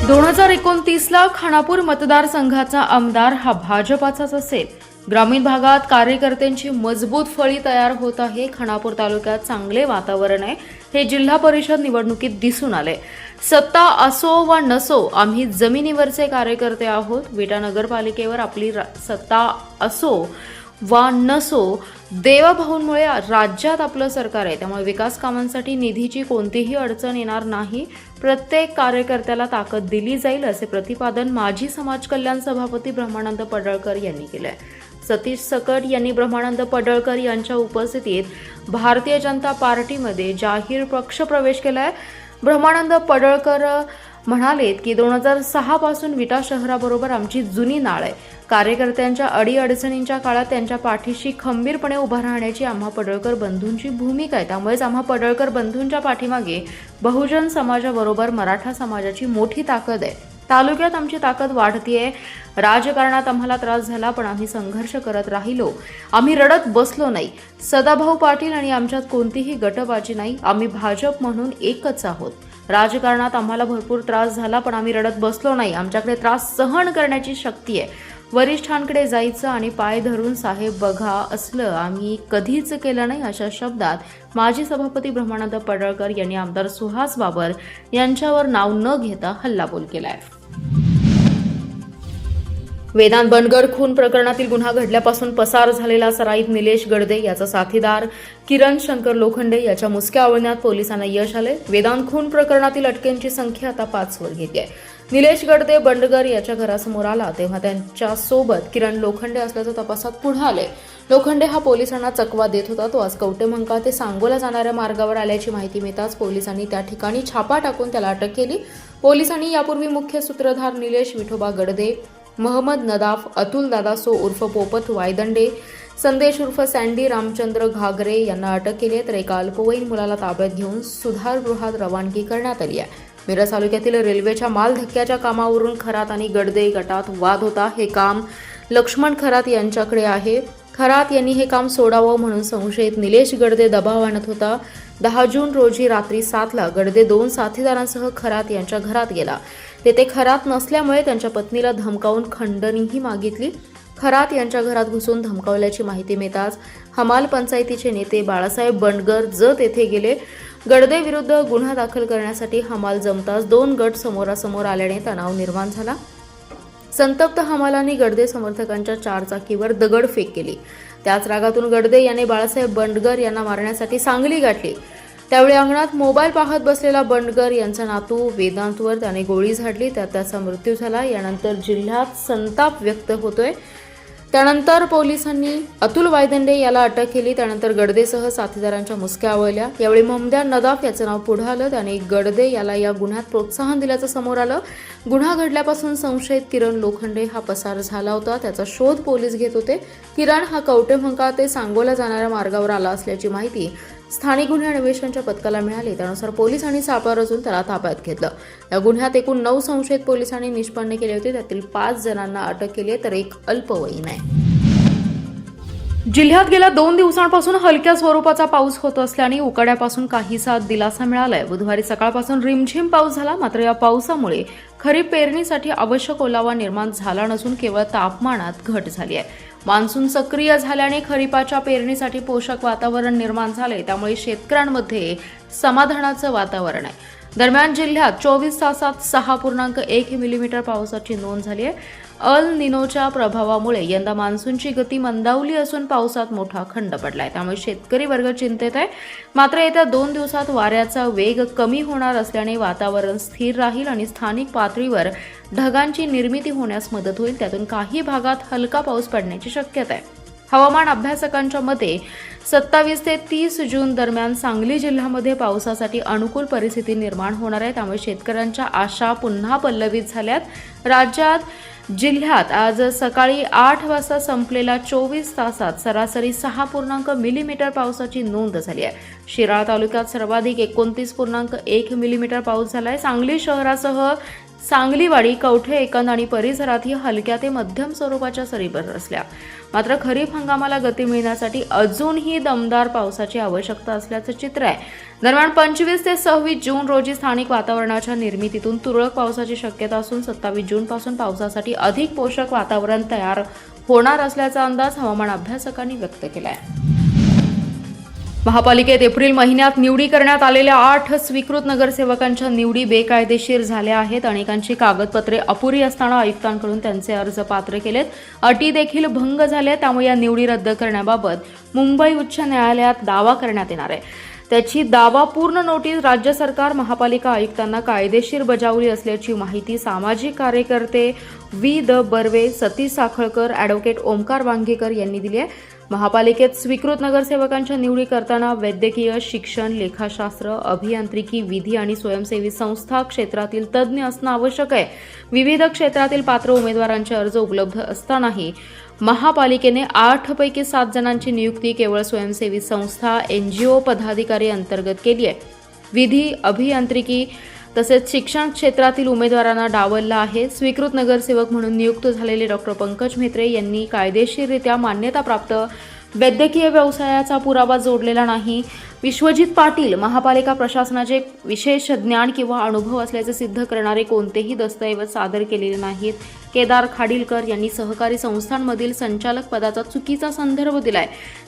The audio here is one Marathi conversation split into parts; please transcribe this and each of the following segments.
2029ला खानापूर मतदारसंघाचा आमदार हा भाजपाचाच असेल। ग्रामीण भागात कार्यकर्त्यांची मजबूत फळी तयार होत आहे। खानापूर तालुक्यात चांगले वातावरण आहे, हे जिल्हा परिषद निवडणुकीत दिसून आले। सत्ता असो वा नसो, आम्ही जमिनीवरचे कार्यकर्ते आहोत। विटा नगरपालिकेवर आपली सत्ता असो वा नसो, देवाभाऊंमुळे राज्यात आपलं सरकार आहे, त्यामुळे विकास कामांसाठी निधीची कोणतीही अडचण येणार नाही। प्रत्येक कार्यकर्त्याला ताकद दिली जाईल, असे प्रतिपादन माजी समाज कल्याण सभापती ब्रह्मानंद पडळकर यांनी केले। सतीश सकट यांनी ब्रह्मानंद पडळकर यांच्या उपस्थितीत भारतीय जनता पार्टीमध्ये जाहीर पक्षप्रवेश केलाय। ब्रह्मानंद पडळकर म्हणालेत की 2006 पासून विटा शहराबरोबर आमची जुनी नाळ आहे। कार्यकर्त्यांच्या अडीअडचणींच्या काळात त्यांच्या पाठीशी खंबीरपणे उभा राहण्याची आम्हा पडळकर बंधूंची भूमिका आहे, त्यामुळेच आम्हा पडळकर बंधूंच्या पाठीमागे बहुजन समाजाबरोबर मराठा समाजाची मोठी ताकद आहे। तालुक्यात आमची ताकद वाढतीये। राजकारणात आम्हाला त्रास झाला, पण आम्ही संघर्ष करत राहिलो। आम्ही रडत बसलो नाही। सदाभाऊ पाटील आणि आमच्यात कोणतीही गटबाजी नाही। आम्ही भाजप म्हणून एकच आहोत। राजकारणात आम्हाला भरपूर त्रास झाला, पण आम्ही रडत बसलो नाही। आमच्याकडे त्रास सहन करण्याची शक्ती आहे। वरिष्ठांकडे जायचं आणि पाय धरून साहेब बघा असलं आम्ही कधीच केलं नाही, अशा शब्दात माजी सभापती ब्रह्मानंद पडळकर यांनी आमदार सुहास बाबर यांच्यावर नाव न घेता हल्लाबोल केलाय। वेदांत बनगर खून प्रकरणातील गुन्हा घडल्यापासून पसार झालेला सराईत निलेश गडदे याचा साथीदार किरण शंकर लोखंडे याच्या मुसक्या आवळण्यात पोलिसांना यश आले। वेदांत खून प्रकरणातील अटकेंची संख्या आता 5 वर गेली आहे। निलेश गडदे बंडगर याच्या घरासमोर आला तेव्हा त्यांच्या सोबत किरण लोखंडे असल्याचं तपासात पुढे आले। लोखंडे हा पोलिसांना चकवा देत होता। तो आज कवटेमंका ते सांगोला जाणाऱ्या मार्गावर आल्याची माहिती मिळताच पोलिसांनी त्या ठिकाणी छापा टाकून त्याला अटक केली। पोलिसांनी यापूर्वी मुख्य सूत्रधार निलेश विठोबा गडदे, मोहम्मद नदाफ, अतुल दादा सो उर्फ पोपट वायदंडे, संदेश उर्फ सँडी रामचंद्र घागरे यांना अटक केली आहे, तर एका अल्पवयीन मुलाला ताब्यात घेऊन सुधारगृहात रवानगी करण्यात आली आहे। मिरज तालुक्यातील रेल्वेच्या माल धक्क्याच्या कामावरून खरात आणि गडदे गटात वाद होता। हे काम लक्ष्मण खरात यांच्याकडे आहे। खरात यांनी हे काम सोडावं म्हणून संशयित निलेश गडदे दबाव आणत होता। 10 जून रोजी रात्री 7ला गडदे 2 साथीदारांसह खरात यांच्या घरात गेला। तेथे खरात नसल्यामुळे त्यांच्या पत्नीला धमकावून खंडणीही मागितली। खरात यांच्या घरात घुसून धमकावल्याची माहिती मिळताच हमाल पंचायतीचे नेते बाळासाहेब बंडगर जत येथे गेले। गडदे विरुद्ध गुन्हा दाखल करण्यासाठी हमाल जमताच 2 गट समोरासमोर आल्याने तणाव निर्माण झाला। संतप्त हमालांनी गडदे समर्थकांच्या 4 चाकीवर दगडफेक केली। त्याच रागातून गडदे याने बाळासाहेब बंडगर यांना मारण्यासाठी सांगली गाठली। त्यावेळी अंगणात मोबाईल पाहत बसलेला बंडगर यांचा नातू वेदांतवर त्याने गोळी झाडली, त्यात त्याचा मृत्यू झाला। यानंतर जिल्ह्यात संताप व्यक्त होतोय। त्यानंतर पोलिसांनी अतुल वायदंडे याला अटक केली। त्यानंतर गडदेसह साथीदारांच्या मुसक्या आवळल्या। यावेळी मोहम्मद नदाफ याचं नाव पुढे आलं। त्याने गडदे याला या गुन्ह्यात प्रोत्साहन दिल्याचं समोर आलं। गुन्हा घडल्यापासून संशयित किरण लोखंडे हा पसार झाला होता, त्याचा शोध पोलीस घेत होते। किरण हा कवटेमंका ते सांगोला जाणाऱ्या मार्गावर आला असल्याची माहिती स्थानिक गुन्हे अन्वेषणच्या पथकाला मिळाली। त्यानुसार पोलिसांनी सापळा रचून त्याला ताब्यात घेतलं। या गुन्ह्यात एकूण 9 संशयित पोलिसांनी निष्पन्न केले होते, त्यातील 5 जणांना अटक केली आहे, तर 1 अल्पवयीन आहे। जिल्ह्यात गेल्या 2 दिवसांपासून हलक्या स्वरूपाचा पाऊस होत असल्याने उकाड्यापासून काहीसा दिलासा मिळालाय। बुधवारी सकाळपासून रिमझिम पाऊस झाला, मात्र या पावसामुळे खरीप पेरणीसाठी आवश्यक ओलावा निर्माण झाला नसून केवळ तापमानात घट झाली आहे। मान्सून सक्रिय झाल्याने खरीपाच्या पेरणीसाठी पोषक वातावरण निर्माण झाले, त्यामुळे शेतकऱ्यांमध्ये समाधानाचं वातावरण आहे। दरम्यान जिल्ह्यात 24 तासात 6.1 मिलीमीटर पावसाची नोंद झाली आहे। अल निनोच्या प्रभावामुळे यंदा मान्सूनची गती मंदावली असून पावसात मोठा खंड पडलाय, त्यामुळे शेतकरी वर्ग चिंतेत आहे। मात्र येत्या 2 दिवसात वाऱ्याचा वेग कमी होणार असल्याने वातावरण स्थिर राहील आणि स्थानिक पातळीवर ढगांची निर्मिती होण्यास मदत होईल। त्यातून काही भागात हलका पाऊस पडण्याची शक्यता आहे। हवामान अभ्यासकांच्या मते 27 ते 30 जून दरम्यान सांगली जिल्ह्यामध्ये पावसासाठी अनुकूल परिस्थिती निर्माण होणार आहे, त्यामुळे शेतकऱ्यांच्या आशा पुन्हा पल्लवित झाल्यात। राज्यात जिल्ह्यात आज सकाळी 8 वाजता संपलेल्या 24 तासात सरासरी 6.1 मिलीमीटर पावसाची नोंद झाली आहे। शिराळा तालुक्यात सर्वाधिक 29.1 मिलीमीटर पाऊस झालाय। सांगली शहरासह सांगलीवाडी, कवठे एकंद आणि परिसरातही हलक्या ते मध्यम स्वरूपाच्या सरी बरसल्या। मात्र खरीप हंगामाला गती मिळण्यासाठी अजूनही दमदार पावसाची आवश्यकता असल्याचं चित्र आहे. दरम्यान 25 ते 26 जून रोजी स्थानिक वातावरणाच्या निर्मितीतून तुरळक पावसाची शक्यता असून 27 जूनपासून पावसासाठी अधिक पोषक वातावरण तयार होणार असल्याचा अंदाज हवामान अभ्यासकांनी व्यक्त केला आहे. महापालिकेत एप्रिल महिन्यात निवडी करण्यात आलेल्या 8 स्वीकृत नगरसेवकांच्या निवडी बेकायदेशीर झाल्या आहेत. अनेकांची कागदपत्रे अपुरी असताना आयुक्तांकडून त्यांचे अर्ज पात्र केलेत. अटी देखील भंग झाल्या. त्यामुळे या निवडी रद्द करण्याबाबत मुंबई उच्च न्यायालयात दावा करण्यात येणार आहे. त्याची दावापूर्ण नोटीस राज्य सरकार महापालिका आयुक्तांना कायदेशीर बजावली असल्याची माहिती सामाजिक कार्यकर्ते V the Barve, Satish Sakhalkar, advocate Omkar Wangikar यांनी दिली आहे. महापालिकेत स्वीकृत नगरसेवकांच्या निवडी करताना वैद्यकीय, शिक्षण, लेखाशास्त्र, अभियांत्रिकी, विधी आणि स्वयंसेवी संस्था क्षेत्रातील तज्ज्ञ असणं आवश्यक आहे. विविध क्षेत्रातील पात्र उमेदवारांचे अर्ज उपलब्ध असतानाही महापालिकेने 8 पैकी 7 जणांची नियुक्ती केवळ स्वयंसेवी संस्था, NGO पदाधिकारी अंतर्गत केली आहे. विधी, अभियांत्रिकी तसेच शिक्षण क्षेत्रातील उमेदवारांना डावलला आहे. स्वीकृत नगरसेवक म्हणून नियुक्त झालेले डॉक्टर पंकज म्हेत्रे यांनी कायदेशीररित्या मान्यताप्राप्त वैद्यकीय व्यवसायाचा पुरावा जोडलेला नाही. विश्वजित पाटील महापालिका प्रशासनाचे विशेष ज्ञान किंवा अनुभव असल्याचे सिद्ध करणारे कोणतेही दस्तऐवज सादर केलेले नाहीत. केदार खाडीलकर यांनी सहकारी संस्थांमधील संचालक पदाचा चुकीचा संदर्भ दिलाय,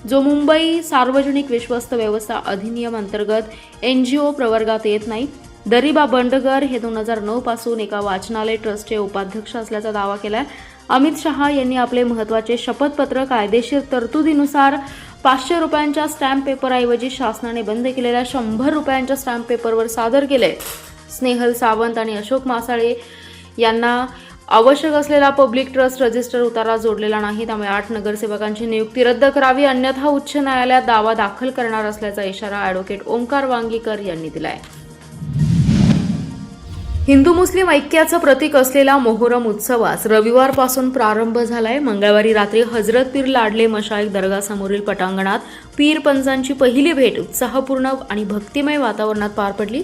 जो मुंबई सार्वजनिक विश्वस्त व्यवस्था अधिनियम अंतर्गत NGO प्रवर्गात येत नाही. दरिबा बंडगर हे 2009 पासून एका वाचनालय ट्रस्टचे उपाध्यक्ष असल्याचा दावा केलाय. अमित शहा यांनी आपले महत्त्वाचे शपथपत्र कायदेशीर तरतुदीनुसार 500 रुपयांच्या स्टॅम्प पेपरऐवजी शासनाने बंद केलेल्या 100 रुपयांच्या स्टॅम्प पेपरवर सादर केले. स्नेहल सावंत आणि अशोक मासाळे यांना आवश्यक असलेला पब्लिक ट्रस्ट रजिस्टर उतारा जोडलेला नाही. त्यामुळे 8 नगरसेवकांची नियुक्ती रद्द करावी, अन्यथा उच्च न्यायालयात दावा दाखल करणार असल्याचा इशारा ॲडव्होकेट ओमकार वांगीकर यांनी दिलाय. हिंदू मुस्लिम ऐक्याचं प्रतीक असलेला मोहरम उत्सवास रविवारपासून प्रारंभ झालाय. मंगळवारी रात्री हजरत पीर लाडले मशाईख दर्गासमोरील पटांगणात पीर पंचांची पहिली भेट उत्साहपूर्ण आणि भक्तिमय वातावरणात पार पडली.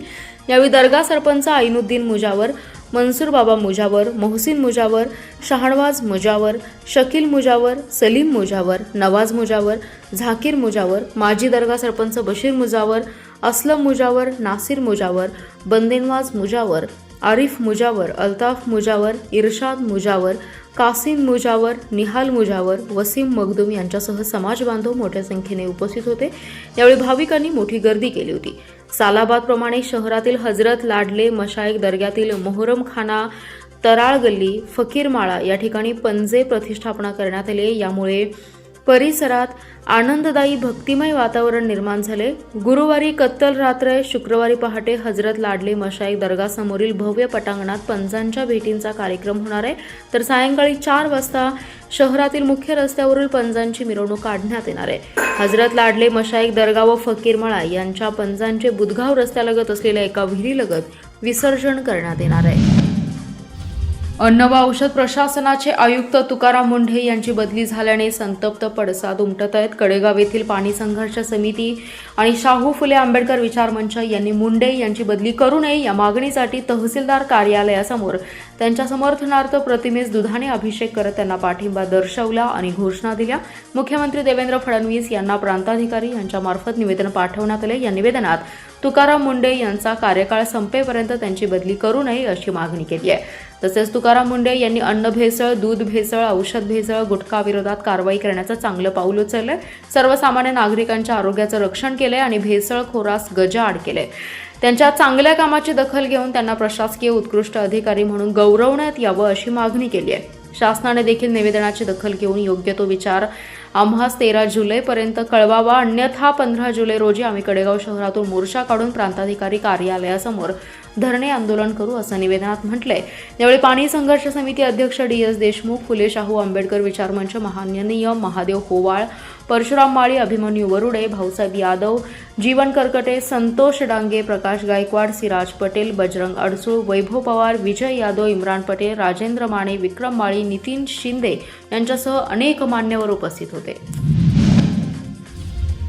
यावेळी दर्गा सरपंच ऐनुद्दीन मुजावर, मनसूर बाबा मुजावर, मोहसिन मुजावर, शहानवाज मुजावर, शकील मुजावर, सलीम मुजावर, नवाज मुजावर, झाकीर मुजावर, माजी दर्गा सरपंच बशीर मुजावर, असलम मुजावर, नासिर मुजावर, बंदेनवाज मुजावर, आरिफ मुजावर, अल्ताफ मुजावर, इरशाद मुजावर, कासिम मुजावर, निहाल मुजावर, वसीम मखदूम यांच्यासह समाज बांधव मोठ्या संख्येने उपस्थित होते. यावेळी भाविकांनी मोठी गर्दी केली होती. सालाबादप्रमाणे शहरातील हजरत लाडले मशाईख दर्ग्यातील मोहरम खाना, तराळ गल्ली, फकीरमाळा या ठिकाणी पंजे प्रतिष्ठापना करण्यात आली. यामुळे परिसरात आनंददायी भक्तिमय वातावरण निर्माण झाले. गुरुवारी कत्तल रात्र, शुक्रवारी पहाटे हजरत लाडले मशाईख दर्गासमोरील भव्य पटांगणात पंजांच्या भेटींचा कार्यक्रम होणार आहे. तर सायंकाळी 4 वाजता शहरातील मुख्य रस्त्यावरील पंजांची मिरवणूक काढण्यात येणार आहे. हजरत लाडले मशाईख दर्गा व फकीरमाळा यांच्या पंजांचे बुधगाव रस्त्यालगत असलेल्या एका विहिरीलगत विसर्जन करण्यात येणार आहे. अन्न व औषध प्रशासनाचे आयुक्त तुकाराम मुंढे यांची बदली झाल्याने संतप्त पडसाद उमटत आहेत. कडेगाव येथील पाणी संघर्ष समिती आणि शाहू फुले आंबेडकर विचार मंच यांनी मुंढे यांची बदली करू नये या मागणीसाठी तहसीलदार कार्यालयासमोर त्यांच्या समर्थनार्थ प्रतिमेस दुधाने अभिषेक करत त्यांना पाठिंबा दर्शवला आणि घोषणा दिल्या. मुख्यमंत्री देवेंद्र फडणवीस यांना प्रांताधिकारी यांच्यामार्फत निवेदन पाठवण्यात आले. या निवेदनात तुकाराम मुंढे यांचा कार्यकाळ संपेपर्यंत त्यांची बदली करू नये अशी मागणी केली आहे. तसेच तुकाराम मुंढे यांनी अन्न भेसळ, दूध भेसळ, औषध भेसळ, गुटखा विरोधात कारवाई करण्याचं चांगलं पाऊल उचललंय. सर्वसामान्य नागरिकांच्या आरोग्याचं रक्षण केलंय आणि भेसळखोरास गजाआड केलंय. त्यांच्या चांगल्या कामाची दखल घेऊन त्यांना प्रशासकीय उत्कृष्ट अधिकारी म्हणून गौरवण्यात यावं अशी मागणी केली आहे. शासनाने देखील निवेदनाची दखल घेऊन योग्य तो विचार आम्हास 13 जुलैपर्यंत कळवावा, अन्यथा 15 जुलै रोजी आम्ही कडेगाव शहरातून मोर्चा काढून प्रांताधिकारी कार्यालयासमोर धरणे आंदोलन करू असं निवेदनात म्हटलंय. यावेळी पाणी संघर्ष समिती अध्यक्ष DS देशमुख, फुले शाहू आंबेडकर विचार मंच महामाननीय महादेव होवाळ, परशुराम माळी, अभिमन्यू वरुडे, भाऊसाहेब यादव, जीवन करकटे, संतोष डांगे, प्रकाश गायकवाड, सिराज पटेल, बजरंग अडसूळ, वैभव पवार, विजय यादव, इम्रान पटेल, राजेंद्र माने, विक्रम माळी, नितीन शिंदे यांच्यासह अनेक मान्यवर उपस्थित होते.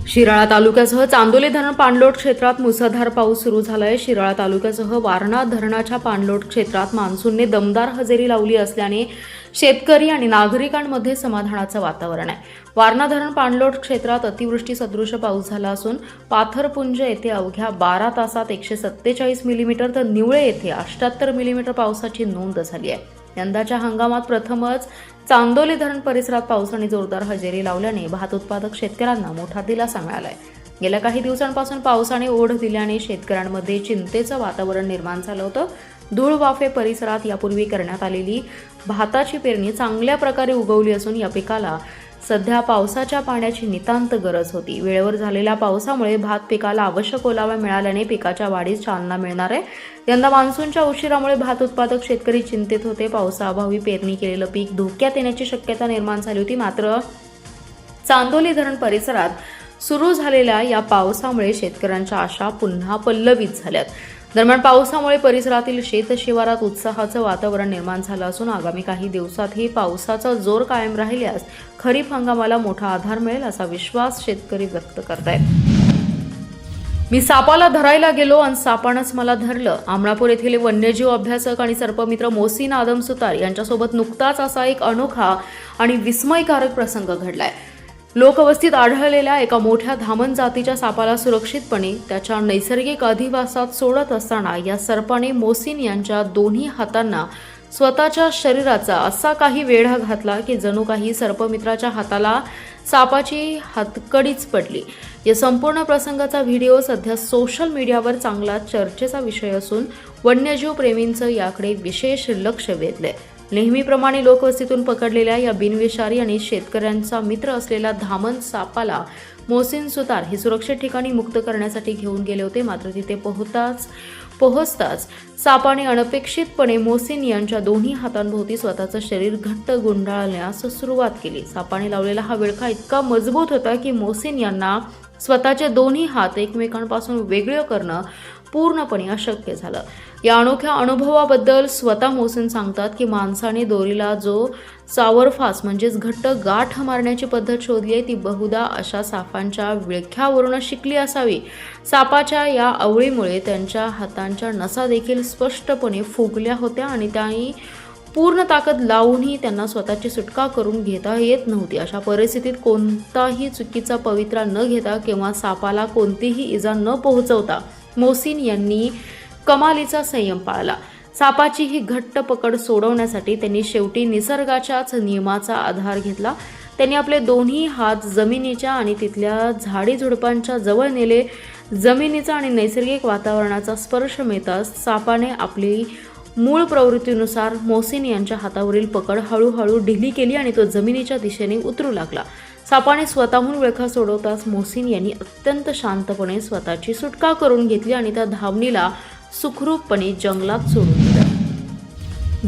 शिराळा तालुक्यासह चांदोली धरण पाणलोट क्षेत्रात मुसळधार पाऊस सुरू झालाय. शिराळा तालुक्यासह वारणा धरणाच्या पाणलोट क्षेत्रात मान्सूनने दमदार हजेरी लावली असल्याने शेतकरी आणि नागरिकांमध्ये समाधानाचं वातावरण आहे. वारणा धरण पाणलोट क्षेत्रात अतिवृष्टी सदृश पाऊस झाला असून पाथरपुंज येथे अवघ्या 12 तासात 147 मिलीमीटर तर निवळे येथे 78 मिलीमीटर पावसाची नोंद झाली आहे. यंदाच्या हंगामात प्रथमच चांदोली धरण परिसरात पावसाने जोरदार हजेरी लावल्याने भात उत्पादक शेतकऱ्यांना मोठा दिलासा मिळालाय. गेल्या काही दिवसांपासून पावसाने ओढ दिल्याने शेतकऱ्यांमध्ये चिंतेचं वातावरण निर्माण झालं होतं. धूळवाफे परिसरात यापूर्वी करण्यात आलेली भाताची पेरणी चांगल्या प्रकारे उगवली असून या पिकाला सध्या पावसाच्या पाण्याची नितांत गरज होती. वेळेवर झालेल्या पावसामुळे भात पिकाला आवश्यक ओलावा मिळाल्याने पिकाच्या वाढीस चालना मिळणार आहे. यंदा मान्सूनच्या उशिरामुळे भात उत्पादक शेतकरी चिंतित होते. पावसाअभावी पेरणी केलेलं पीक धोक्यात येण्याची शक्यता निर्माण झाली होती. मात्र चांदोली धरण परिसरात सुरू झालेल्या या पावसामुळे शेतकऱ्यांच्या आशा पुन्हा पल्लवित झाल्यात. दरम्यान पावसामुळे परिसरातील शेतशिवारात उत्साहाचं वातावरण निर्माण झालं असून आगामी काही दिवसातही पावसाचा जोर कायम राहिल्यास खरीप हंगामाला मोठा आधार मिळेल असा विश्वास शेतकरी व्यक्त करतायत. मी सापाला धरायला गेलो आणि सापानंच मला धरलं. अमळापूर येथील वन्यजीव अभ्यासक आणि सर्पमित्र मोहसिन आदम सुतार यांच्यासोबत नुकताच असा एक अनोखा आणि विस्मयकारक प्रसंग घडलाय. लोकवस्तीत आढळलेल्या एका मोठ्या धामण जातीच्या सापाला सुरक्षितपणे त्याच्या नैसर्गिक अधिवासात सोडत असताना या सर्पाने मोहसिन यांच्या दोन्ही हातांना स्वतःच्या शरीराचा असा काही वेढा घातला की जणू काही सर्पमित्राच्या हाताला सापाची हातकडीच पडली. या संपूर्ण प्रसंगाचा व्हिडिओ सध्या सोशल मीडियावर चांगला चर्चेचा विषय असून वन्यजीव प्रेमींचं याकडे विशेष लक्ष वेधलंय. नेहमीप्रमाणे लोकवस्तीतून पकडलेल्या या बिनविषारी आणि शेतकऱ्यांचा मित्र असलेल्या धामण सापाला मोहसिन सुतार हे सुरक्षित ठिकाणी मुक्त करण्यासाठी घेऊन गेले होते. मात्र तिथे पोहोचताच सापाने अनपेक्षितपणे मोहसिन यांच्या दोन्ही हातांभोवती स्वतःचं शरीर घट्ट गुंडाळण्यास सुरुवात केली. सापाने लावलेला हा विळखा इतका मजबूत होता की मोहसिन यांना स्वतःचे दोन्ही हात एकमेकांपासून वेगळे करणं पूर्णपणे अशक्य झालं. या अनोख्या अनुभवाबद्दल स्वतः मोहसिन सांगतात की माणसाने दोरीला जो चावरफास म्हणजेच घट्ट गाठ मारण्याची पद्धत शोधली आहे ती बहुधा अशा सापांच्या विळख्यावरून शिकली असावी. सापाच्या या अवळीमुळे त्यांच्या हातांच्या नसा देखील स्पष्टपणे फुगल्या होत्या आणि त्यांनी पूर्ण ताकद लावूनही त्यांना स्वतःची सुटका करून घेता येत नव्हती. अशा परिस्थितीत कोणताही चुकीचा पवित्रा न घेता किंवा सापाला कोणतीही इजा न पोहोचवता मोहसिन यांनी कमालीचा संयम पाळला. सापाची ही घट्ट पकड सोडवण्यासाठी त्यांनी शेवटी निसर्गाच्याच नियमाचा आधार घेतला. त्यांनी आपले दोन्ही हात जमिनीच्या आणि तिथल्या झाडीझुडपांच्या जवळ नेले. जमिनीचा आणि नैसर्गिक वातावरणाचा स्पर्श मिळताच सापाने आपली मूळ प्रवृत्तीनुसार मोहसिन यांच्या हातावरील पकड हळूहळू ढिली केली आणि तो जमिनीच्या दिशेने उतरू लागला. सापाने स्वतःहून विळखा सोडवताच मोहसिन यांनी अत्यंत शांतपणे स्वतःची सुटका करून घेतली आणि त्या धावणीला सुखरूपपणे जंगलात सोडून दिलं.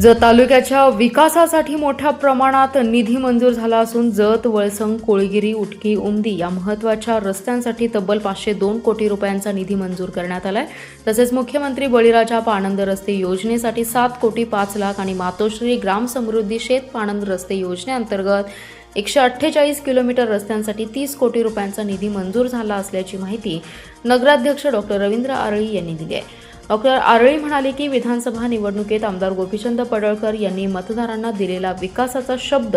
जत तालुक्याच्या विकासासाठी मोठ्या प्रमाणात निधी मंजूर झाला असून जत, वळसंग, कोळगिरी, उटकी, उमदी या महत्त्वाच्या रस्त्यांसाठी तब्बल 502 कोटी रुपयांचा निधी मंजूर करण्यात आलाय. तसेच मुख्यमंत्री बळीराजा पाणंद रस्ते योजनेसाठी 7 कोटी 5 लाख आणि मातोश्री ग्राम समृद्धी शेत पाणंद रस्ते योजनेअंतर्गत 148 किलोमीटर रस्त्यांसाठी 30 कोटी रुपयांचा निधी मंजूर झाला असल्याची माहिती नगराध्यक्ष डॉक्टर रवींद्र आरळी यांनी दिली आहे. डॉक्टर आरळी म्हणाले की विधानसभा निवडणुकीत आमदार गोपीचंद पडळकर यांनी मतदारांना दिलेला विकासाचा शब्द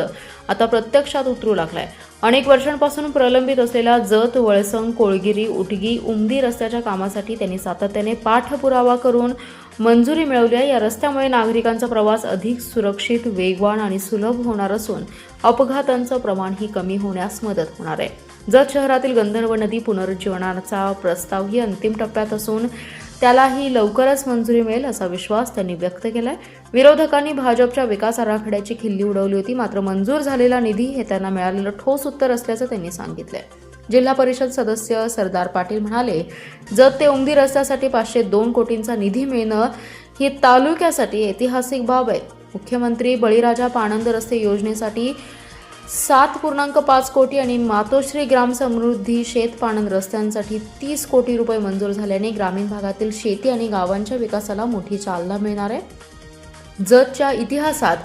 आता प्रत्यक्षात उतरू लागलाय. अनेक वर्षांपासून प्रलंबित असलेल्या जत, वळसंग, कोळगिरी, उटगी, उमदी रस्त्याच्या कामासाठी त्यांनी सातत्याने पाठपुरावा करून मंजुरी मिळवली आहे. या रस्त्यामुळे नागरिकांचा प्रवास अधिक सुरक्षित, वेगवान आणि सुलभ होणार असून अपघातांचं प्रमाणही कमी होण्यास मदत होणार आहे. जत शहरातील गंधर्व नदी पुनरुज्जीवनाचा प्रस्तावही अंतिम टप्प्यात असून त्यालाही लवकरच मंजुरी मिळेल असा विश्वास त्यांनी व्यक्त केलाय. विरोधकांनी भाजपच्या विकास आराखड्याची खिल्ली उडवली होती, मात्र मंजूर झालेला निधी हे त्यांना मिळालेलं ठोस उत्तर असल्याचं त्यांनी सांगितलंय. जिल्हा परिषद सदस्य सरदार पाटील म्हणाले, जत ते उमदी रस्त्यासाठी 502 कोटींचा निधी मिळणं ही तालुक्यासाठी ऐतिहासिक बाब आहे. मुख्यमंत्री बळीराजा पाणंद रस्ते योजनेसाठी 7.5 कोटी आणि मातोश्री ग्राम समृद्धी शेत पाणंद रस्त्यांसाठी 30 कोटी रुपये मंजूर झाल्याने ग्रामीण भागातील शेती आणि गावांच्या विकासाला मोठी चालना मिळणार आहे. जतच्या इतिहासात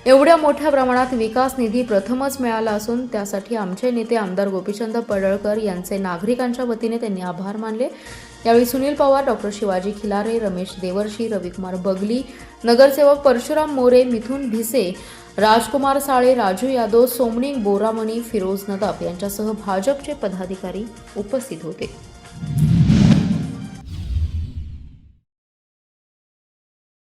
एवढ्या मोठ्या प्रमाणात विकास निधी प्रथमच मिळाला असून त्यासाठी आमचे नेते आमदार गोपीचंद पडळकर यांचे नागरिकांच्या वतीने त्यांनी आभार मानले। यावेळी सुनील पवार, डॉक्टर शिवाजी खिलारे, रमेश देवर्षी, रविकुमार बगली, नगरसेवक परशुराम मोरे, मिथुन भिसे, राजकुमार साळे, राजू यादव, सोमणी बोरामणी, फिरोज नदाफ यांच्यासह भाजपचे पदाधिकारी उपस्थित होते।